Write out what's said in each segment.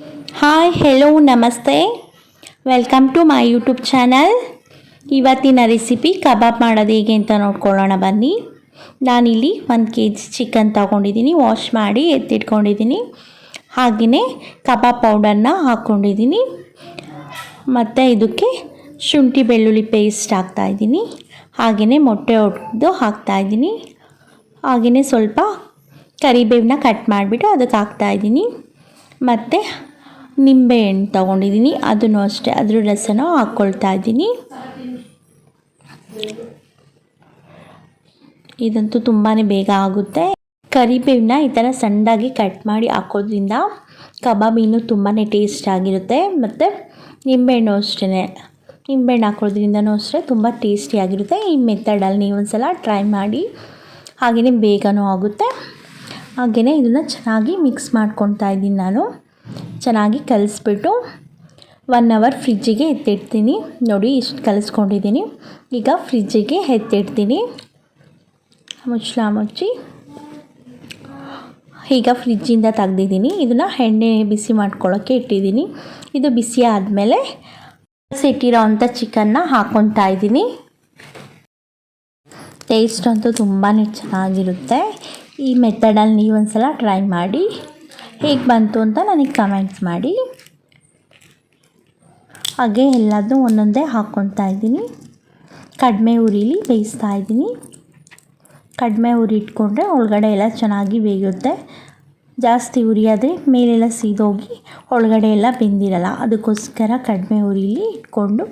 Hi hello namaste, welcome to my YouTube channel. ಇವತ್ತಿನ recipe kebab ಮಾಡೋದು ಹೇಗೆ ಅಂತ ನೋಡ್ಕೊಳ್ಳೋಣ ಬನ್ನಿ. ನಾನಿಲ್ಲಿ 1 kg ಚಿಕನ್ ತೊಗೊಂಡಿದ್ದೀನಿ, ವಾಶ್ ಮಾಡಿ ಎತ್ತಿಟ್ಕೊಂಡಿದ್ದೀನಿ. ಹಾಗೆಯೇ ಕಬಾಬ್ ಪೌಡರ್ನ ಹಾಕ್ಕೊಂಡಿದ್ದೀನಿ. ಮತ್ತು ಇದಕ್ಕೆ ಶುಂಠಿ ಬೆಳ್ಳುಳ್ಳಿ ಪೇಸ್ಟ್ ಹಾಕ್ತಾಯಿದ್ದೀನಿ. ಹಾಗೆಯೇ ಮೊಟ್ಟೆ ಒಡೆದು ಹಾಕ್ತಾಯಿದ್ದೀನಿ. ಹಾಗೆಯೇ ಸ್ವಲ್ಪ ಕರಿಬೇವನ್ನ ಕಟ್ ಮಾಡಿಬಿಟ್ಟು ಅದಕ್ಕೆ ಹಾಕ್ತಾಯಿದ್ದೀನಿ. ಮತ್ತು ನಿಂಬೆಹಣ್ಣು ತೊಗೊಂಡಿದ್ದೀನಿ, ಅದನ್ನು ಅಷ್ಟೇ ಅದ್ರ ರಸನ ಹಾಕ್ಕೊಳ್ತಾ ಇದ್ದೀನಿ. ಇದಂತೂ ತುಂಬಾ ಬೇಗ ಆಗುತ್ತೆ. ಕರಿಬೇವನ್ನ ಈ ಥರ ಸಣ್ಣದಾಗಿ ಕಟ್ ಮಾಡಿ ಹಾಕೋದ್ರಿಂದ ಕಬಾಬ್ ಇನ್ನೂ ತುಂಬಾ ಟೇಸ್ಟ್ ಆಗಿರುತ್ತೆ. ಮತ್ತು ನಿಂಬೆಹಣ್ಣು ಅಷ್ಟೇ, ನಿಂಬೆಹಣ್ಣು ಹಾಕೋದ್ರಿಂದನೂ ಅಷ್ಟೇ ತುಂಬ ಟೇಸ್ಟಿಯಾಗಿರುತ್ತೆ. ಈ ಮೆಥಡಲ್ಲಿ ನೀವು ಒಂದು ಸಲ ಟ್ರೈ ಮಾಡಿ, ಹಾಗೆಯೇ ಬೇಗನೂ ಆಗುತ್ತೆ. ಹಾಗೆಯೇ ಇದನ್ನು ಚೆನ್ನಾಗಿ ಮಿಕ್ಸ್ ಮಾಡ್ಕೊತಾ ಇದ್ದೀನಿ. ನಾನು ಚೆನ್ನಾಗಿ ಕಲಿಸ್ಬಿಟ್ಟು 1 hour ಫ್ರಿಜ್ಜಿಗೆ ಎತ್ತಿಡ್ತೀನಿ. ನೋಡಿ ಇಷ್ಟು ಕಲಿಸ್ಕೊಂಡಿದ್ದೀನಿ. ಈಗ ಫ್ರಿಜ್ಜಿಗೆ ಎತ್ತಿಡ್ತೀನಿ. ಮುಚ್ಚಳ ಮುಚ್ಚಿ ಈಗ ಫ್ರಿಜ್ಜಿಂದ ತೆಗ್ದಿದ್ದೀನಿ. ಇದನ್ನು ಎಣ್ಣೆ ಬಿಸಿ ಮಾಡ್ಕೊಳ್ಳೋಕ್ಕೆ ಇಟ್ಟಿದ್ದೀನಿ. ಇದು ಬಿಸಿ ಆದಮೇಲೆ ಇಟ್ಟಿರೋ ಅಂಥ ಚಿಕನ್ನ ಹಾಕ್ಕೊತಾ ಇದ್ದೀನಿ. ಟೇಸ್ಟ್ ಅಂತೂ ತುಂಬಾ ಚೆನ್ನಾಗಿರುತ್ತೆ. ಈ ಮೆಥಡಲ್ಲಿ ನೀವು ಒಂದು ಸಲ ಟ್ರೈ ಮಾಡಿ, ಹೇಗೆ ಬಂತು ಅಂತ ನನಗೆ ಕಮೆಂಟ್ಸ್ ಮಾಡಿ. ಹಾಗೆ ಎಲ್ಲದನ್ನೂ ಒಂದೊಂದೇ ಹಾಕ್ಕೊತಾ ಇದ್ದೀನಿ. ಕಡಿಮೆ ಉರಿಲಿ ಬೇಯಿಸ್ತಾ ಇದ್ದೀನಿ. ಕಡಿಮೆ ಉರಿ ಇಟ್ಕೊಂಡ್ರೆ ಒಳಗಡೆ ಎಲ್ಲ ಚೆನ್ನಾಗಿ ಬೇಯುತ್ತೆ. ಜಾಸ್ತಿ ಉರಿ ಆದರೆ ಮೇಲೆಲ್ಲ ಸೀದೋಗಿ ಒಳಗಡೆ ಎಲ್ಲ ಬೆಂದಿರಲ್ಲ. ಅದಕ್ಕೋಸ್ಕರ ಕಡಿಮೆ ಉರಿಲಿ ಇಟ್ಕೊಂಡು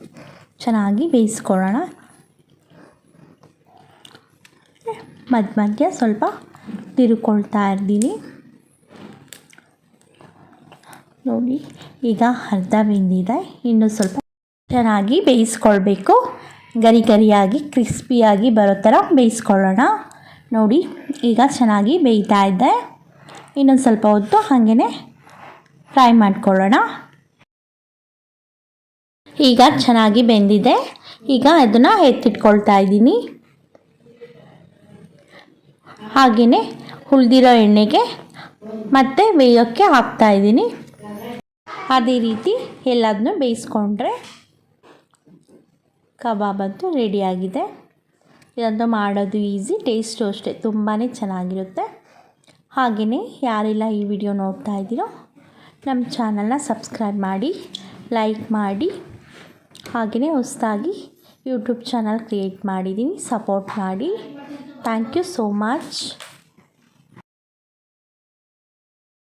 ಚೆನ್ನಾಗಿ ಬೇಯಿಸ್ಕೊಳ್ಳೋಣ. ಮಧ್ಯ ಮಧ್ಯ ಸ್ವಲ್ಪ ತಿರುಕೊಳ್ತಾ ಇದ್ದೀನಿ. ನೋಡಿ ಈಗ ಅರ್ಧ ಬೆಂದಿದೆ. ಇನ್ನೂ ಸ್ವಲ್ಪ ಚೆನ್ನಾಗಿ ಬೇಯಿಸ್ಕೊಳ್ಬೇಕು. ಗರಿ ಗರಿಯಾಗಿ ಕ್ರಿಸ್ಪಿಯಾಗಿ ಬರೋ ಥರ ಬೇಯಿಸ್ಕೊಳ್ಳೋಣ. ನೋಡಿ ಈಗ ಚೆನ್ನಾಗಿ ಬೇಯ್ತಾ ಇದೆ. ಇನ್ನೊಂದು ಸ್ವಲ್ಪ ಹೊತ್ತು ಹಾಗೆಯೇ ಫ್ರೈ ಮಾಡ್ಕೊಳ್ಳೋಣ. ಈಗ ಚೆನ್ನಾಗಿ ಬೆಂದಿದೆ. ಈಗ ಅದನ್ನು ಎತ್ತಿಟ್ಕೊಳ್ತಾ ಇದ್ದೀನಿ. ಹಾಗೆಯೇ ಉಳಿದಿರೋ ಎಣ್ಣೆಗೆ ಮತ್ತೆ ಬೇಯೋಕ್ಕೆ ಹಾಕ್ತಾಯಿದ್ದೀನಿ. ಅದೇ ರೀತಿ ಎಲ್ಲದನ್ನೂ ಬೇಯಿಸ್ಕೊಂಡ್ರೆ ಕಬಾಬ್ ಅಂತೂ ರೆಡಿಯಾಗಿದೆ. ಇದಂತೂ ಮಾಡೋದು ಈಸಿ, ಟೇಸ್ಟು ಅಷ್ಟೇ ತುಂಬಾ ಚೆನ್ನಾಗಿರುತ್ತೆ. ಹಾಗೆಯೇ ಯಾರೆಲ್ಲ ಈ ವಿಡಿಯೋ ನೋಡ್ತಾ ಇದ್ದೀರೋ ನಮ್ಮ ಚಾನಲ್ನ ಸಬ್ಸ್ಕ್ರೈಬ್ ಮಾಡಿ, ಲೈಕ್ ಮಾಡಿ. ಹಾಗೆಯೇ ಹೊಸದಾಗಿ ಯೂಟ್ಯೂಬ್ ಚಾನಲ್ ಕ್ರಿಯೇಟ್ ಮಾಡಿದ್ದೀನಿ, ಸಪೋರ್ಟ್ ಮಾಡಿ. Thank you so much.